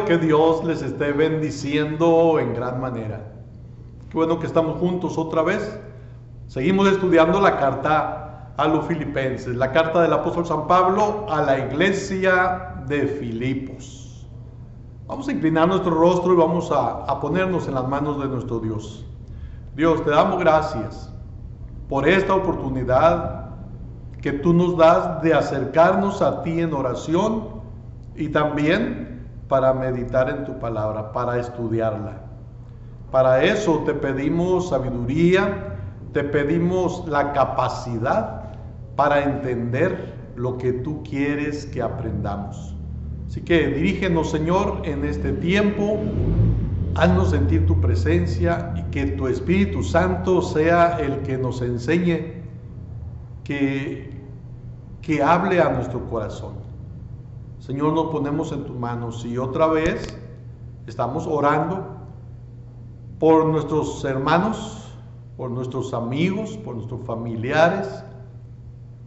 Espero que Dios les esté bendiciendo en gran manera. Qué bueno que estamos juntos otra vez. Seguimos estudiando la carta a los Filipenses, la carta del apóstol San Pablo a la iglesia de Filipos. Vamos a inclinar nuestro rostro y vamos a ponernos en las manos de nuestro Dios. Dios, te damos gracias por esta oportunidad que tú nos das de acercarnos a ti en oración y también para meditar en tu palabra, para estudiarla. Para eso te pedimos sabiduría, te pedimos la capacidad para entender lo que tú quieres que aprendamos. Así que dirígenos, Señor, en este tiempo, haznos sentir tu presencia y que tu Espíritu Santo sea el que nos enseñe, que hable a nuestro corazón. Señor, nos ponemos en tus manos y otra vez estamos orando por nuestros hermanos, por nuestros amigos, por nuestros familiares,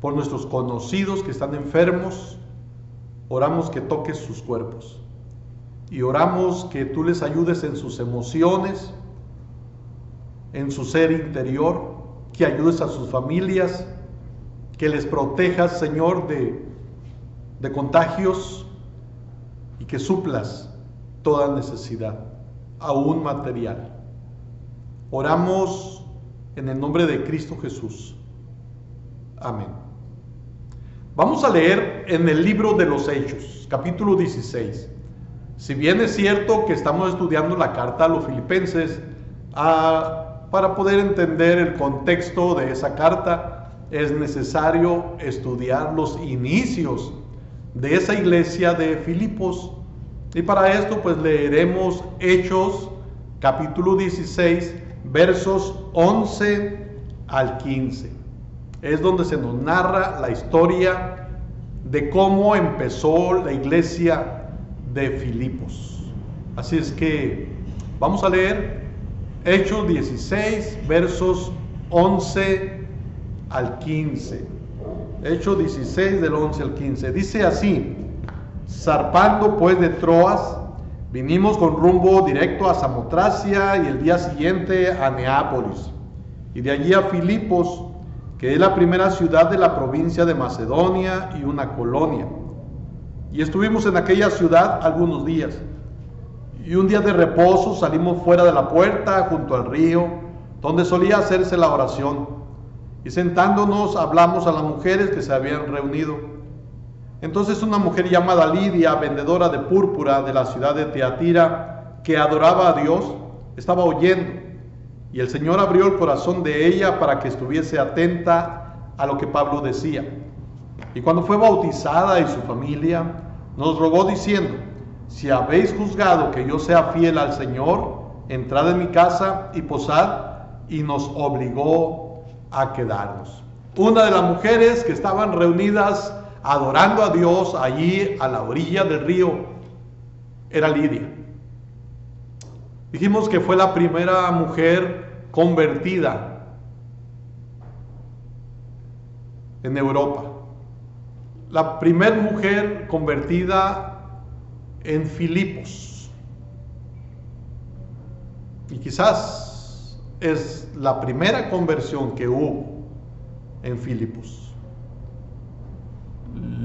por nuestros conocidos que están enfermos. Oramos que toques sus cuerpos y oramos que tú les ayudes en sus emociones, en su ser interior, que ayudes a sus familias, que les protejas, Señor, de contagios y que suplas toda necesidad, aún material. Oramos en el nombre de Cristo Jesús. Amén. Vamos a leer en el libro de los Hechos, capítulo 16. Si bien es cierto que estamos estudiando la carta a los Filipenses, para poder entender el contexto de esa carta, es necesario estudiar los inicios de esa iglesia de Filipos. Y para esto pues leeremos Hechos, capítulo 16, versos 11 al 15. Es donde se nos narra la historia de cómo empezó la iglesia de Filipos. Así es que vamos a leer Hechos 16, versos 11 al 15. Hechos 16 del 11 al 15. Dice así: zarpando pues de Troas, vinimos con rumbo directo a Samotracia y el día siguiente a Neápolis, y de allí a Filipos, que es la primera ciudad de la provincia de Macedonia y una colonia. Y estuvimos en aquella ciudad algunos días. Y un día de reposo salimos fuera de la puerta junto al río, donde solía hacerse la oración. Y sentándonos hablamos a las mujeres que se habían reunido. Entonces una mujer llamada Lidia, vendedora de púrpura de la ciudad de Teatira, que adoraba a Dios, estaba oyendo. Y el Señor abrió el corazón de ella para que estuviese atenta a lo que Pablo decía. Y cuando fue bautizada y su familia, nos rogó diciendo: si habéis juzgado que yo sea fiel al Señor, entrad en mi casa y posad, y nos obligó a quedarnos. Una de las mujeres que estaban reunidas adorando a Dios allí a la orilla del río era Lidia. Dijimos que fue la primera mujer convertida en Europa. La primera mujer convertida en Filipos. Y quizás es la primera conversión que hubo en Filipos.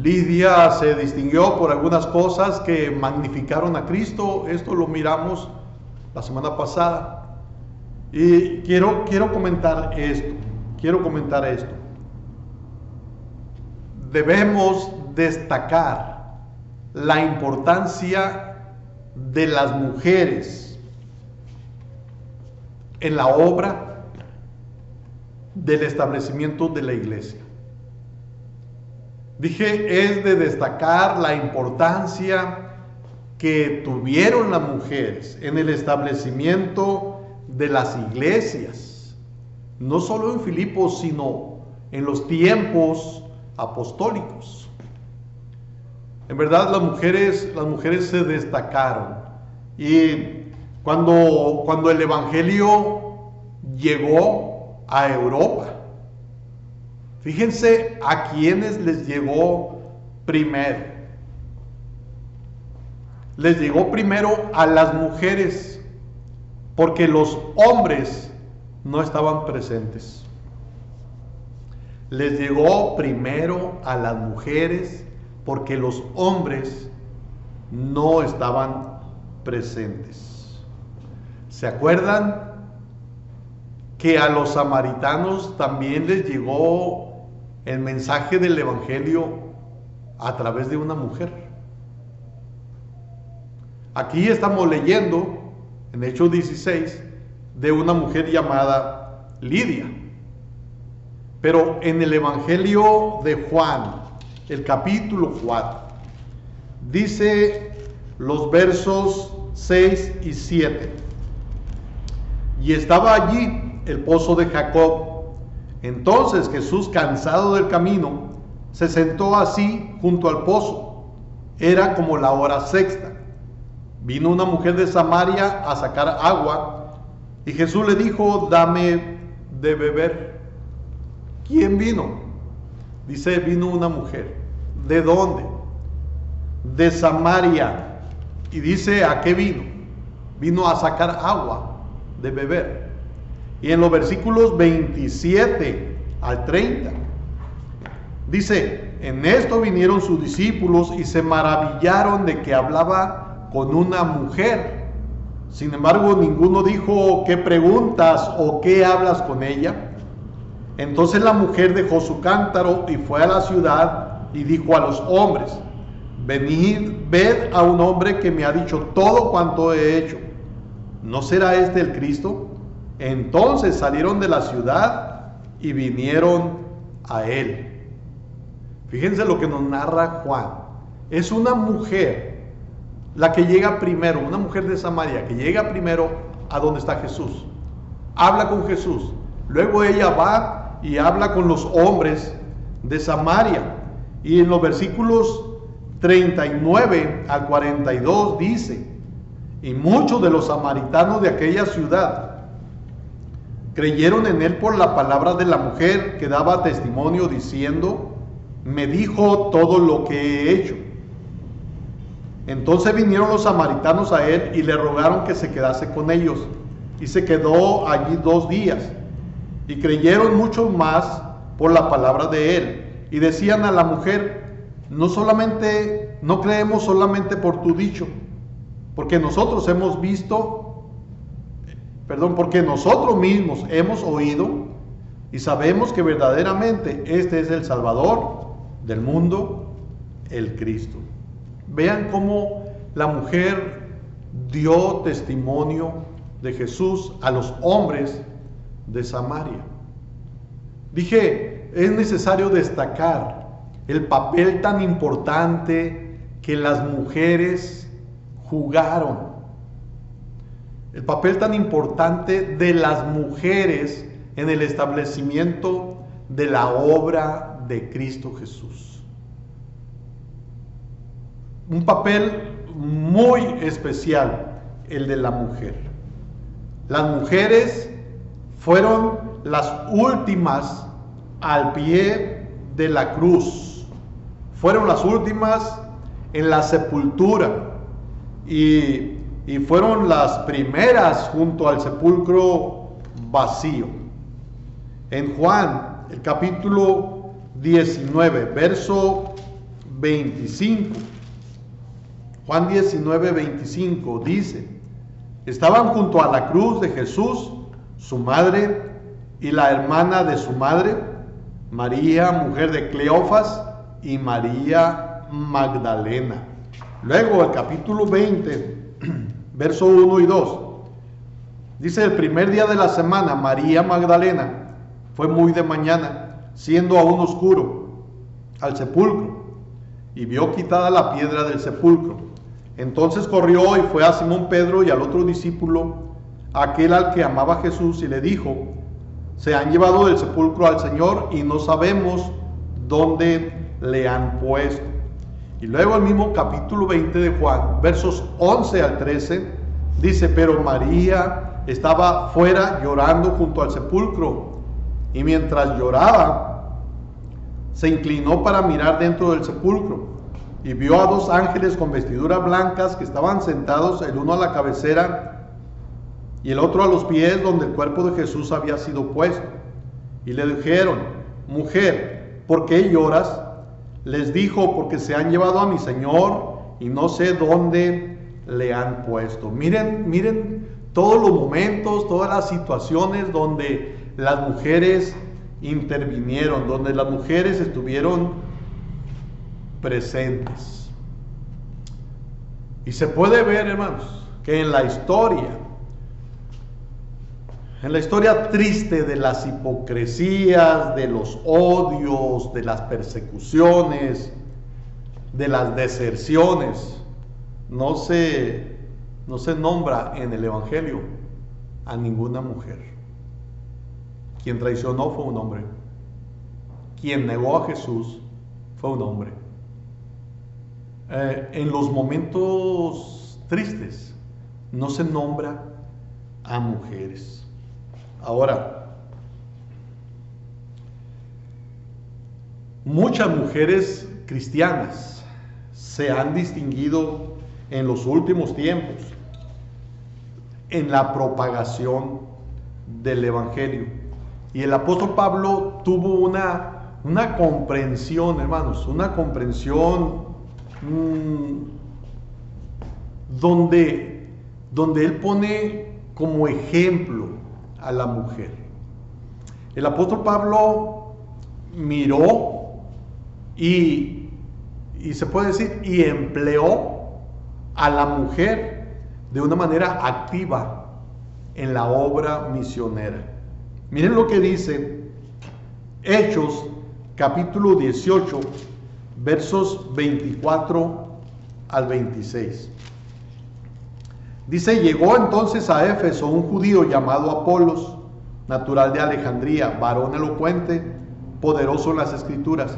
Lidia se distinguió por algunas cosas que magnificaron a Cristo. Esto lo miramos la semana pasada. Y quiero comentar esto. Debemos destacar la importancia de las mujeres en la obra del establecimiento de la iglesia. Dije, es de destacar la importancia que tuvieron las mujeres en el establecimiento de las iglesias, no solo en Filipos, sino en los tiempos apostólicos. En verdad las mujeres se destacaron, y cuando el evangelio llegó a Europa, fíjense a quienes les llegó primero. les llegó primero a las mujeres, porque los hombres no estaban presentes. Les llegó primero a las mujeres, porque los hombres no estaban presentes. ¿Se acuerdan que a los samaritanos también les llegó el mensaje del evangelio a través de una mujer? Aquí estamos leyendo en Hechos 16 de una mujer llamada Lidia. Pero en el evangelio de Juan, el capítulo 4, dice los versos 6 y 7. Y estaba allí el pozo de Jacob. Entonces Jesús, cansado del camino, se sentó así junto al pozo. Era como la hora sexta. Vino una mujer de Samaria a sacar agua, y Jesús le dijo: dame de beber. ¿Quién vino? Dice: vino una mujer. ¿De dónde? De Samaria. Y dice: ¿a qué vino? Vino a sacar agua de beber. Y en los versículos 27 al 30 dice: en esto vinieron sus discípulos y se maravillaron de que hablaba con una mujer. Sin embargo, ninguno dijo: ¿qué preguntas o qué hablas con ella? Entonces la mujer dejó su cántaro y fue a la ciudad y dijo a los hombres: venid, ved a un hombre que me ha dicho todo cuanto he hecho. ¿No será este el Cristo? Entonces salieron de la ciudad y vinieron a él. Fíjense lo que nos narra Juan. Es una mujer la que llega primero, una mujer de Samaria, que llega primero a donde está Jesús. Habla con Jesús. Luego ella va y habla con los hombres de Samaria. Y en los versículos 39 al 42 dice: y muchos de los samaritanos de aquella ciudad creyeron en él por la palabra de la mujer, que daba testimonio diciendo: me dijo todo lo que he hecho. Entonces vinieron los samaritanos a él y le rogaron que se quedase con ellos, y se quedó allí 2 días. Y creyeron muchos más por la palabra de él, y decían a la mujer: no creemos solamente por tu dicho, porque nosotros mismos hemos oído y sabemos que verdaderamente este es el Salvador del mundo, el Cristo. Vean cómo la mujer dio testimonio de Jesús a los hombres de Samaria. Dije, es necesario destacar el papel tan importante que las mujeres jugaron. El papel tan importante de las mujeres en el establecimiento de la obra de Cristo Jesús. Un papel muy especial, el de la mujer. Las mujeres fueron las últimas al pie de la cruz. Fueron las últimas en la sepultura. Y fueron las primeras junto al sepulcro vacío. En Juan, el capítulo 19, verso 25. Juan 19, 25 dice: estaban junto a la cruz de Jesús, su madre y la hermana de su madre, María, mujer de Cleofas, y María Magdalena. Luego el capítulo 20, verso 1 y 2. Dice: el primer día de la semana, María Magdalena fue muy de mañana, siendo aún oscuro, al sepulcro, y vio quitada la piedra del sepulcro. Entonces corrió y fue a Simón Pedro y al otro discípulo, aquel al que amaba Jesús, y le dijo: se han llevado del sepulcro al Señor y no sabemos dónde le han puesto. Y luego el mismo capítulo 20 de Juan, versos 11 al 13, dice: pero María estaba fuera llorando junto al sepulcro, y mientras lloraba, se inclinó para mirar dentro del sepulcro, y vio a 2 ángeles con vestiduras blancas que estaban sentados, el uno a la cabecera y el otro a los pies donde el cuerpo de Jesús había sido puesto. Y le dijeron: mujer, ¿por qué lloras? Les dijo: porque se han llevado a mi Señor y no sé dónde le han puesto. Miren todos los momentos, todas las situaciones donde las mujeres intervinieron, donde las mujeres estuvieron presentes. Y se puede ver, hermanos, que en la historia triste de las hipocresías, de los odios, de las persecuciones, de las deserciones, no se nombra en el Evangelio a ninguna mujer. Quien traicionó fue un hombre. Quien negó a Jesús fue un hombre. En los momentos tristes no se nombra a mujeres. Ahora, muchas mujeres cristianas se han distinguido en los últimos tiempos en la propagación del Evangelio. Y el apóstol Pablo tuvo una comprensión, hermanos, una comprensión donde él pone como ejemplo a la mujer. El apóstol Pablo miró y se puede decir, y empleó a la mujer de una manera activa en la obra misionera. Miren lo que dice Hechos capítulo 18, versos 24 al 26. Dice: llegó entonces a Éfeso un judío llamado Apolos, natural de Alejandría, varón elocuente, poderoso en las escrituras.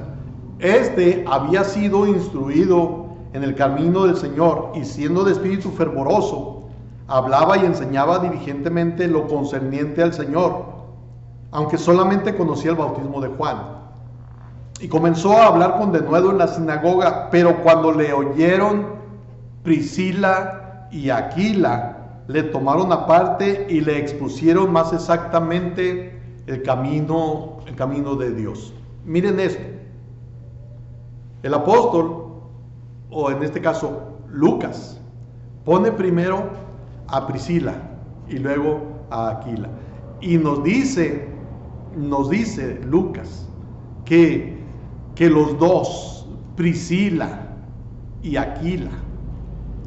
Este había sido instruido en el camino del Señor, y siendo de espíritu fervoroso, hablaba y enseñaba diligentemente lo concerniente al Señor, aunque solamente conocía el bautismo de Juan. Y comenzó a hablar con denuedo en la sinagoga, pero cuando le oyeron Priscila y Aquila, le tomaron aparte y le expusieron más exactamente el camino de Dios. Miren esto. El apóstol, o en este caso Lucas, pone primero a Priscila y luego a Aquila. Y nos dice Lucas que los dos, Priscila y Aquila,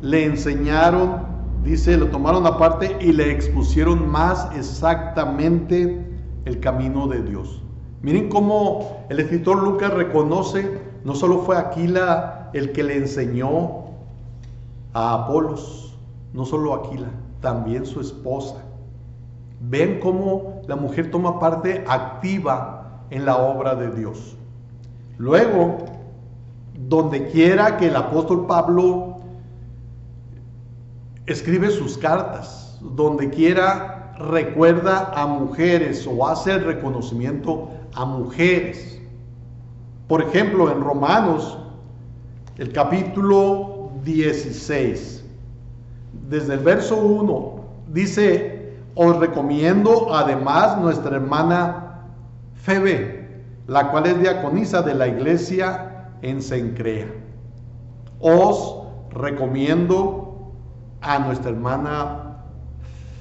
le enseñaron, dice, lo tomaron aparte y le expusieron más exactamente el camino de Dios. Miren cómo el escritor Lucas reconoce, no solo fue Aquila el que le enseñó a Apolos, no solo Aquila, también su esposa. Ven cómo la mujer toma parte activa en la obra de Dios. Luego, donde quiera que el apóstol Pablo escribe sus cartas, donde quiera recuerda a mujeres o hace el reconocimiento a mujeres. Por ejemplo, en Romanos, el capítulo 16, desde el verso 1, dice: os recomiendo además nuestra hermana Febe, la cual es diaconisa de la iglesia en Cencrea. Os recomiendo a nuestra hermana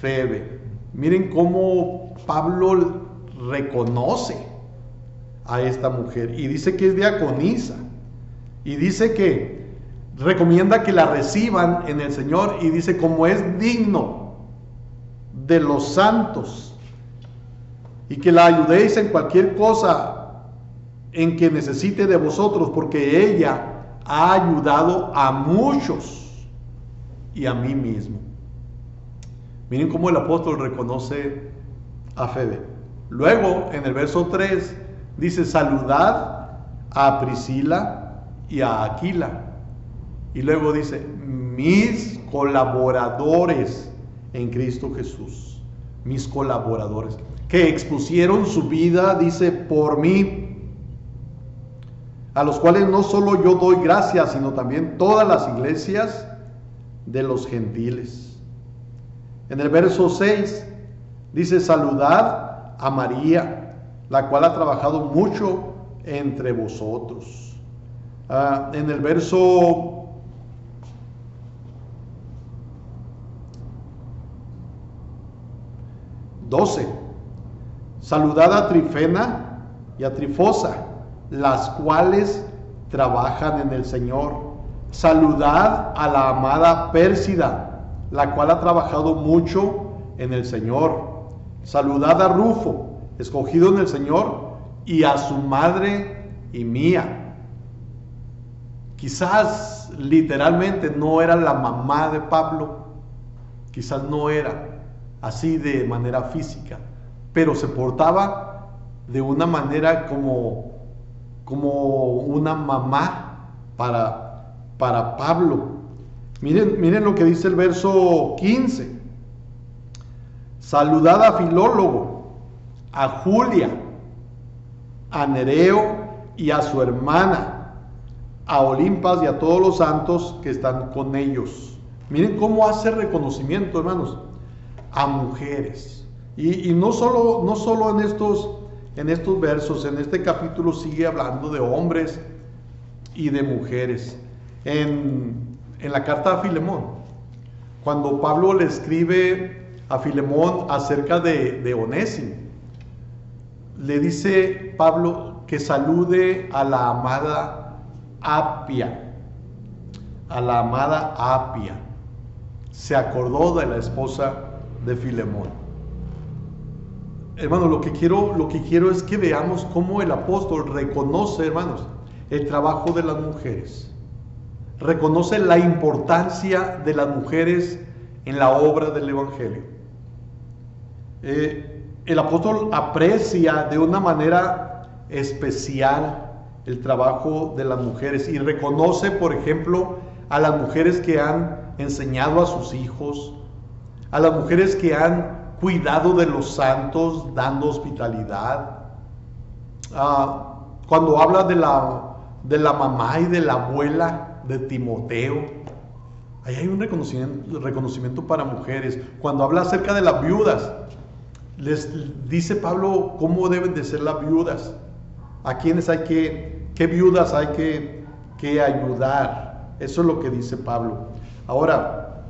Febe. Miren cómo Pablo reconoce a esta mujer y dice que es diaconisa, y dice que recomienda que la reciban en el Señor, y dice: como es digno de los santos, y que la ayudéis en cualquier cosa en que necesite de vosotros, porque ella ha ayudado a muchos y a mí mismo. Miren cómo el apóstol reconoce a Febe. Luego, en el verso 3, dice: saludad a Priscila y a Aquila. Y luego dice: mis colaboradores en Cristo Jesús. Mis colaboradores, que expusieron su vida, dice, por mí. a los cuales no solo yo doy gracias, sino también todas las iglesias de los gentiles. En el verso 6 dice: saludad a María, la cual ha trabajado mucho entre vosotros. En el verso 12, saludad a Trifena y a Trifosa, las cuales trabajan en el Señor. Saludad a la amada Pérsida, la cual ha trabajado mucho en el Señor. Saludad a Rufo, escogido en el Señor, y a su madre y mía. Quizás literalmente no era la mamá de Pablo, quizás no era así de manera física, pero se portaba de una manera como una mamá para Pablo. Miren lo que dice el verso 15. Saludad a Filólogo, a Julia, a Nereo y a su hermana, a Olimpas y a todos los santos que están con ellos. Miren cómo hace reconocimiento, hermanos, a mujeres. Y no solo en estos versos, en este capítulo sigue hablando de hombres y de mujeres. En la carta a Filemón, cuando Pablo le escribe a Filemón acerca de Onésimo, le dice Pablo que salude a la amada Apia. A la amada Apia. Se acordó de la esposa de Filemón. Hermanos, lo que quiero es que veamos cómo el apóstol reconoce, hermanos, el trabajo de las mujeres. Reconoce la importancia de las mujeres en la obra del Evangelio. El apóstol aprecia de una manera especial el trabajo de las mujeres y reconoce, por ejemplo, a las mujeres que han enseñado a sus hijos, a las mujeres que han cuidado de los santos, dando hospitalidad. Cuando habla de la mamá y de la abuela de Timoteo, ahí hay un reconocimiento para mujeres. Cuando habla acerca de las viudas, les dice Pablo cómo deben de ser las viudas, a quienes qué viudas hay que ayudar. Eso es lo que dice Pablo. Ahora,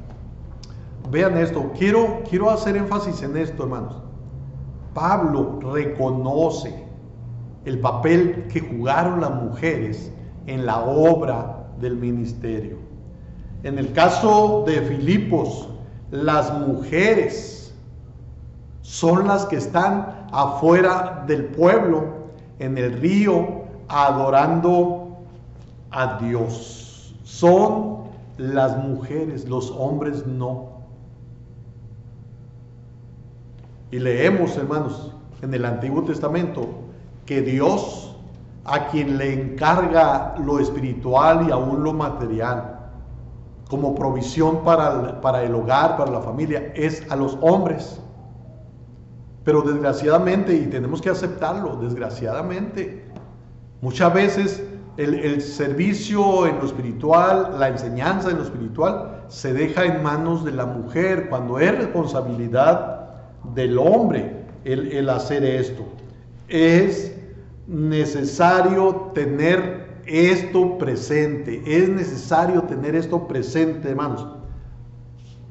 vean esto, quiero hacer énfasis en esto, hermanos. Pablo reconoce el papel que jugaron las mujeres en la obra del ministerio. En el caso de Filipos, las mujeres son las que están afuera del pueblo, en el río, adorando a Dios. Son las mujeres, los hombres no. Y leemos, hermanos, en el Antiguo Testamento, que Dios, a quien le encarga lo espiritual y aún lo material, como provisión para el hogar, para la familia, es a los hombres. Pero desgraciadamente, y tenemos que aceptarlo, desgraciadamente, muchas veces el servicio en lo espiritual, la enseñanza en lo espiritual, se deja en manos de la mujer, cuando es responsabilidad del hombre el hacer esto. Es necesario tener esto presente, hermanos,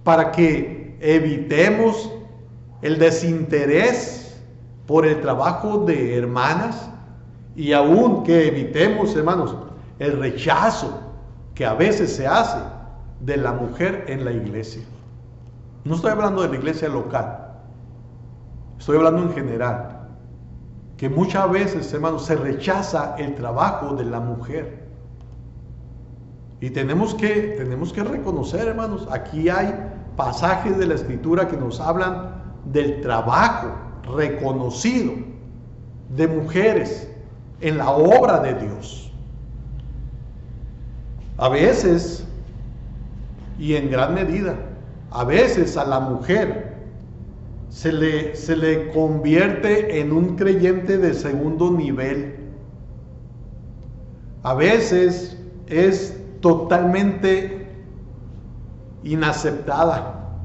para que evitemos el desinterés por el trabajo de hermanas, y aún que evitemos, hermanos, el rechazo que a veces se hace de la mujer en la iglesia. No estoy hablando de la iglesia local, estoy hablando en general, que muchas veces, hermanos, se rechaza el trabajo de la mujer. Y tenemos que reconocer, hermanos, aquí hay pasajes de la Escritura que nos hablan del trabajo reconocido de mujeres en la obra de Dios. A veces, y en gran medida, a veces a la mujer se le convierte en un creyente de segundo nivel. a veces es totalmente inaceptada.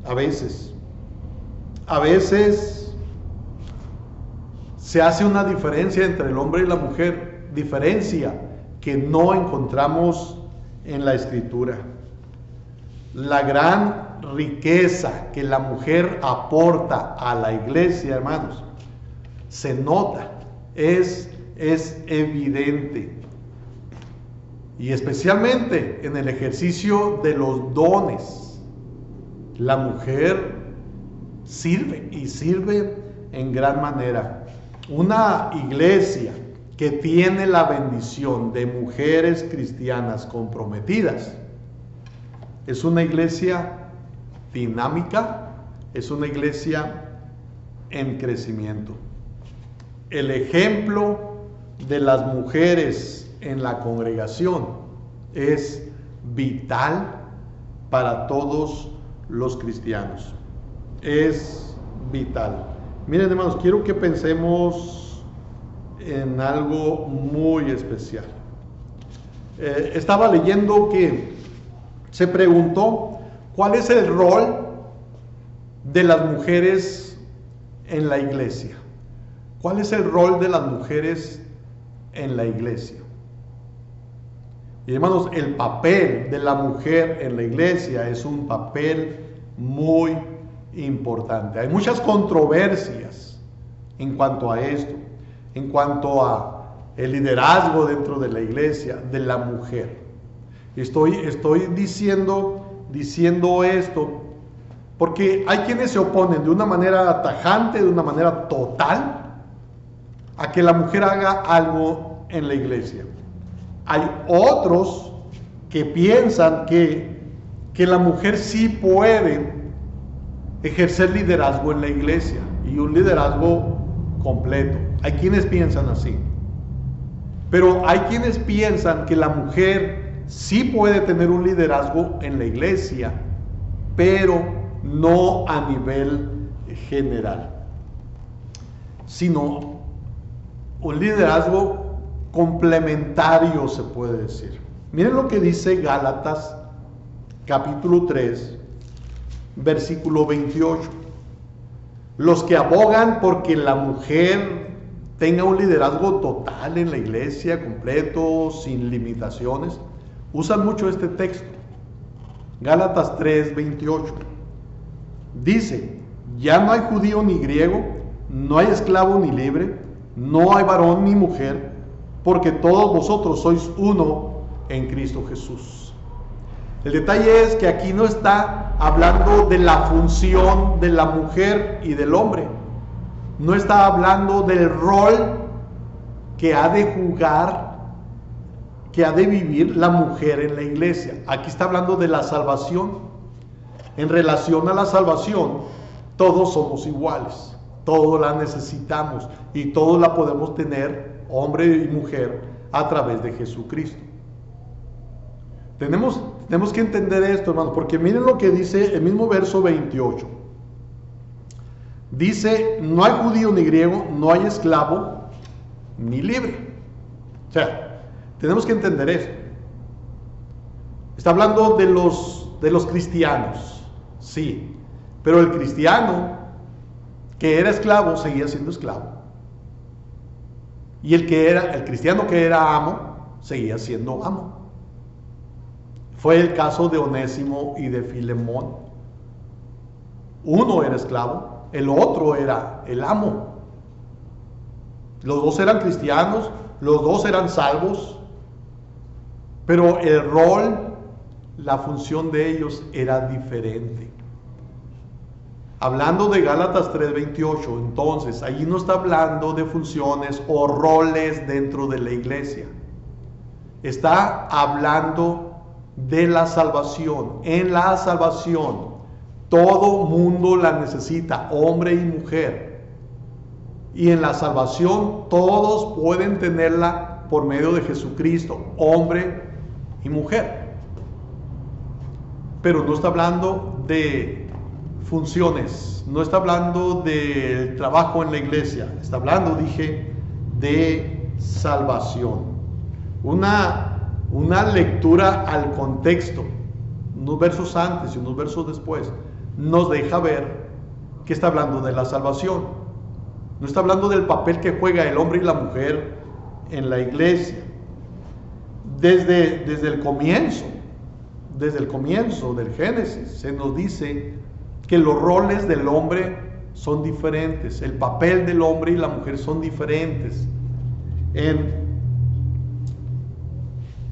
A veces se hace una diferencia entre el hombre y la mujer, diferencia que no encontramos en la Escritura. La gran riqueza que la mujer aporta a la iglesia, hermanos, se nota, es evidente. Y especialmente en el ejercicio de los dones, la mujer sirve y sirve en gran manera. Una iglesia que tiene la bendición de mujeres cristianas comprometidas es una iglesia dinámica, es una iglesia en crecimiento. El ejemplo de las mujeres en la congregación es vital para todos los cristianos. Es vital. Miren, hermanos, quiero que pensemos en algo muy especial. Estaba leyendo que se preguntó cuál es el rol de las mujeres en la iglesia. ¿Cuál es el rol de las mujeres en la iglesia? Y hermanos, el papel de la mujer en la iglesia es un papel muy importante. Hay muchas controversias en cuanto a esto, en cuanto a el liderazgo dentro de la iglesia de la mujer. Estoy diciendo esto porque hay quienes se oponen de una manera tajante, de una manera total, a que la mujer haga algo en la iglesia. Hay otros que piensan que la mujer sí puede ejercer liderazgo en la iglesia, y un liderazgo completo. Hay quienes piensan así. Pero hay quienes piensan que la mujer sí puede tener un liderazgo en la iglesia, pero no a nivel general, sino un liderazgo complementario, se puede decir. Miren lo que dice Gálatas capítulo 3, versículo 28. Los que abogan porque la mujer tenga un liderazgo total en la iglesia, completo, sin limitaciones, usan mucho este texto. Gálatas 3, 28. Dice: ya no hay judío ni griego, no hay esclavo ni libre, no hay varón ni mujer, porque todos vosotros sois uno en Cristo Jesús. El detalle es que aquí no está hablando de la función de la mujer y del hombre. No está hablando del rol que ha de jugar, que ha de vivir la mujer en la iglesia. Aquí está hablando de la salvación. En relación a la salvación, todos somos iguales, todos la necesitamos y todos la podemos tener, hombre y mujer, a través de Jesucristo. Tenemos que entender esto, hermanos, porque miren lo que dice el mismo verso 28. Dice: no hay judío ni griego, no hay esclavo ni libre. O sea, tenemos que entender esto. Está hablando de los cristianos, sí, pero el cristiano que era esclavo seguía siendo esclavo, y el cristiano que era amo seguía siendo amo. Fue el caso de Onésimo y de Filemón. Uno era esclavo, el otro era el amo. Los dos eran cristianos, los dos eran salvos, pero el rol, la función de ellos era diferente. Hablando de Gálatas 3:28, entonces, allí no está hablando de funciones o roles dentro de la iglesia. Está hablando de la salvación. En la salvación, todo mundo la necesita, hombre y mujer. Y en la salvación, todos pueden tenerla por medio de Jesucristo, hombre y mujer. Pero no está hablando de funciones, no está hablando del trabajo en la iglesia, está hablando, dije, de salvación. una lectura al contexto, unos versos antes y unos versos después, nos deja ver que está hablando de la salvación. No está hablando del papel que juega el hombre y la mujer en la iglesia. Desde el comienzo del Génesis, se nos dice que los roles del hombre son diferentes, el papel del hombre y la mujer son diferentes.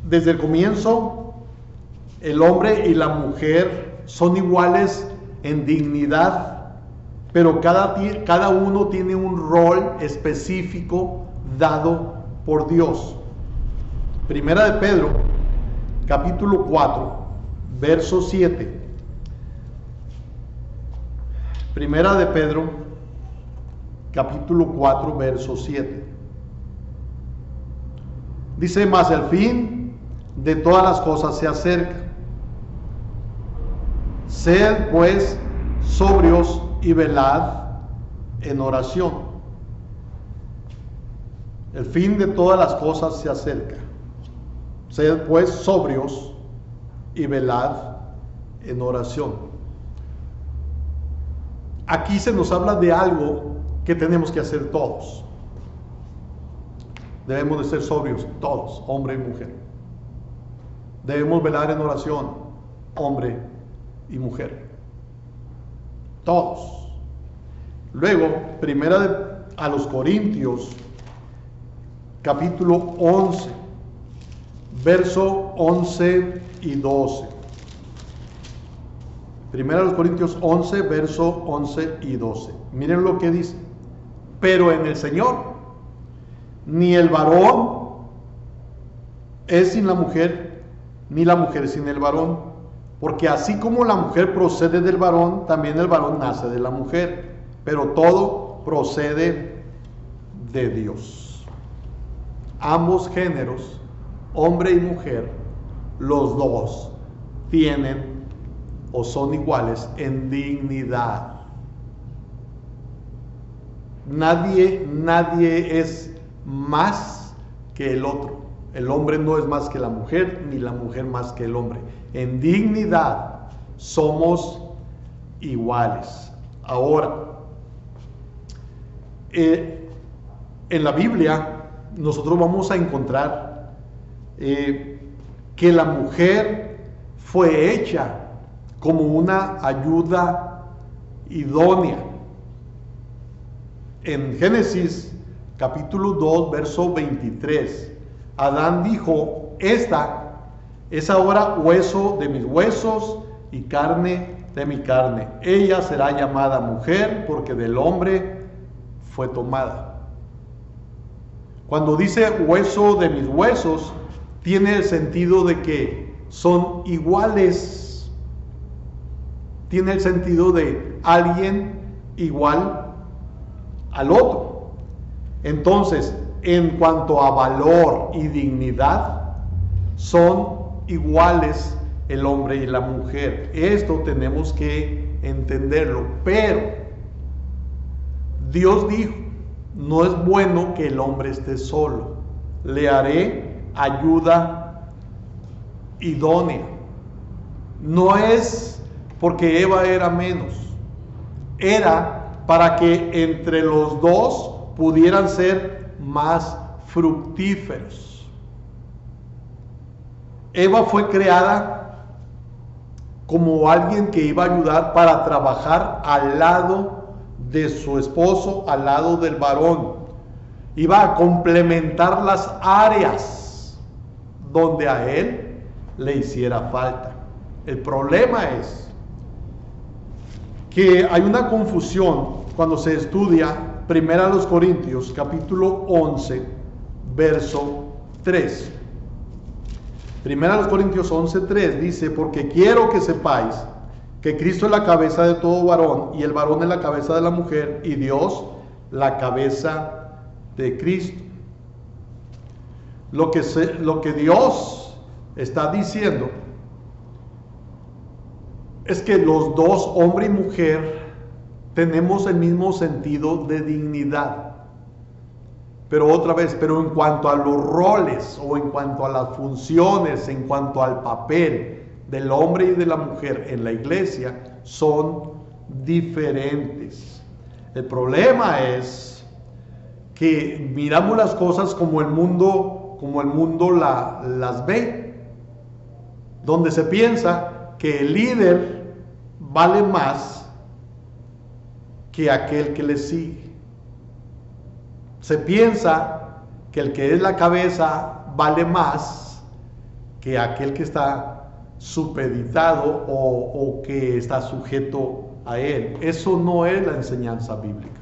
Desde el comienzo, el hombre y la mujer son iguales en dignidad, pero cada uno tiene un rol específico dado por Dios. Primera de Pedro, capítulo 4, verso 7. Primera de Pedro, capítulo 4, verso 7. Dice: mas el fin de todas las cosas se acerca. Sed pues sobrios y velad en oración. El fin de todas las cosas se acerca. Sed pues sobrios y velad en oración. Aquí se nos habla de algo que tenemos que hacer todos. Debemos de ser sobrios todos, hombre y mujer. Debemos velar en oración, hombre y mujer. Todos. Luego, primera a los Corintios, capítulo 11, verso 11 y 12. Primera a los Corintios 11, verso 11 y 12. Miren lo que dice: pero en el Señor, ni el varón es sin la mujer, ni la mujer sin el varón, porque así como la mujer procede del varón, también el varón nace de la mujer, pero todo procede de Dios. Ambos géneros, hombre y mujer, los dos tienen o son iguales en dignidad. Nadie es más que el otro. El hombre no es más que la mujer, ni la mujer más que el hombre. En dignidad somos iguales. Ahora, en la Biblia nosotros vamos a encontrar que la mujer fue hecha como una ayuda idónea. En Génesis capítulo 2, verso 23, Adán dijo: esta es ahora hueso de mis huesos y carne de mi carne. Ella será llamada mujer porque del hombre fue tomada. Cuando dice hueso de mis huesos, tiene el sentido de que son iguales. Tiene el sentido de alguien igual al otro. Entonces, en cuanto a valor y dignidad, son iguales el hombre y la mujer. Esto tenemos que entenderlo. Pero Dios dijo: no es bueno que el hombre esté solo, le haré ayuda idónea. No es porque Eva era menos, era para que entre los dos pudieran ser más fructíferos. Eva fue creada como alguien que iba a ayudar para trabajar al lado de su esposo, al lado del varón. Iba a complementar las áreas donde a él le hiciera falta. El problema es que hay una confusión cuando se estudia Primera a los Corintios, capítulo 11, verso 3. Primera a los Corintios 11, 3 dice: porque quiero que sepáis que Cristo es la cabeza de todo varón, y el varón es la cabeza de la mujer, y Dios la cabeza de Cristo. Lo que Dios está diciendo es que los dos, hombre y mujer, tenemos el mismo sentido de dignidad. Pero otra vez, pero en cuanto a los roles o en cuanto a las funciones, en cuanto al papel del hombre y de la mujer en la iglesia, son diferentes. El problema es que miramos las cosas como el mundo las ve, donde se piensa que el líder vale más que aquel que le sigue. Se piensa que el que es la cabeza vale más que aquel que está supeditado o que está sujeto a él. Eso no es la enseñanza bíblica.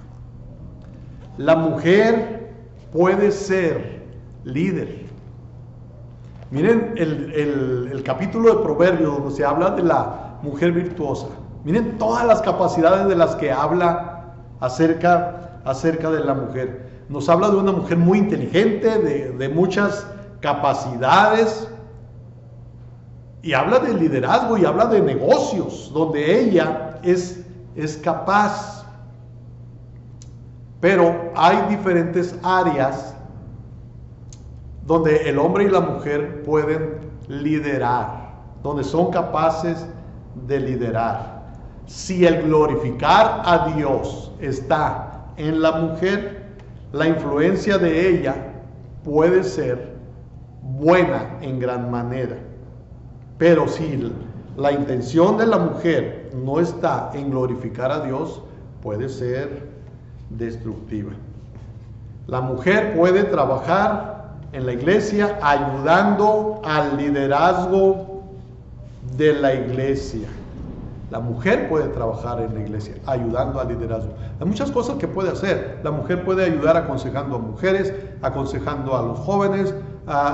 La mujer puede ser líder. Miren el capítulo de Proverbios donde se habla de la mujer virtuosa. Miren todas las capacidades de las que habla acerca de la mujer. Nos habla de una mujer muy inteligente, de muchas capacidades, y habla de liderazgo y habla de negocios, donde ella es capaz. Pero hay diferentes áreas donde el hombre y la mujer pueden liderar, donde son capaces de liderar. Si el glorificar a Dios está en la mujer, la influencia de ella puede ser buena en gran manera. Pero si la intención de la mujer no está en glorificar a Dios, puede ser destructiva. La mujer puede trabajar en la iglesia ayudando al liderazgo de la iglesia. La mujer puede trabajar en la iglesia ayudando al liderazgo. Hay muchas cosas que puede hacer. La mujer puede ayudar aconsejando a mujeres, aconsejando a los jóvenes,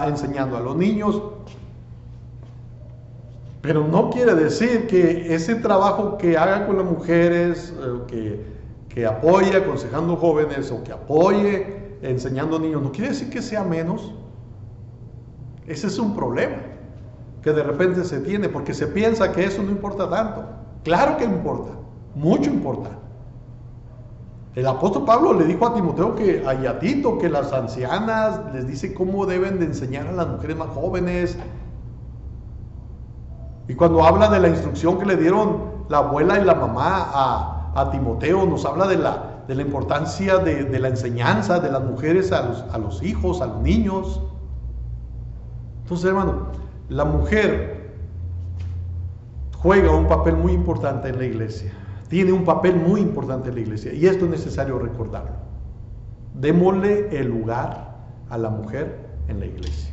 enseñando a los niños. Pero no quiere decir que ese trabajo que haga con las mujeres, que apoye aconsejando jóvenes o que apoye enseñando a niños, no quiere decir que sea menos. Ese es un problema que de repente se tiene, porque se piensa que eso no importa tanto. Claro que importa, mucho importa. El apóstol Pablo le dijo a Timoteo y a Tito que las ancianas les dice cómo deben de enseñar a las mujeres más jóvenes. Y cuando habla de la instrucción que le dieron la abuela y la mamá a Timoteo, nos habla de la importancia de la enseñanza de las mujeres a los hijos, a los niños. Entonces, hermano, la mujer juega un papel muy importante en la iglesia. Tiene un papel muy importante en la iglesia. Y esto es necesario recordarlo. Démosle el lugar a la mujer en la iglesia.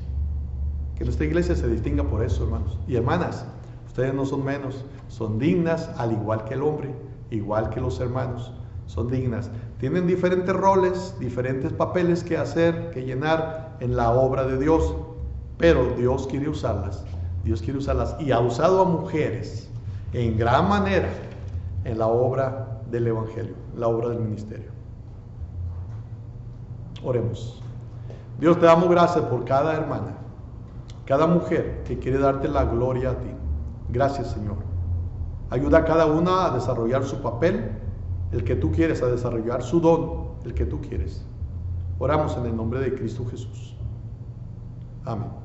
Que nuestra iglesia se distinga por eso, hermanos. Y hermanas, ustedes no son menos. Son dignas al igual que el hombre, igual que los hermanos. Son dignas. Tienen diferentes roles, diferentes papeles que hacer, que llenar en la obra de Dios. Pero Dios quiere usarlas. Dios quiere usarlas y ha usado a mujeres en gran manera en la obra del Evangelio, la obra del ministerio. Oremos. Dios, te damos gracias por cada hermana, cada mujer que quiere darte la gloria a ti. Gracias, Señor. Ayuda a cada una a desarrollar su papel, el que tú quieres, a desarrollar su don, el que tú quieres. Oramos en el nombre de Cristo Jesús. Amén.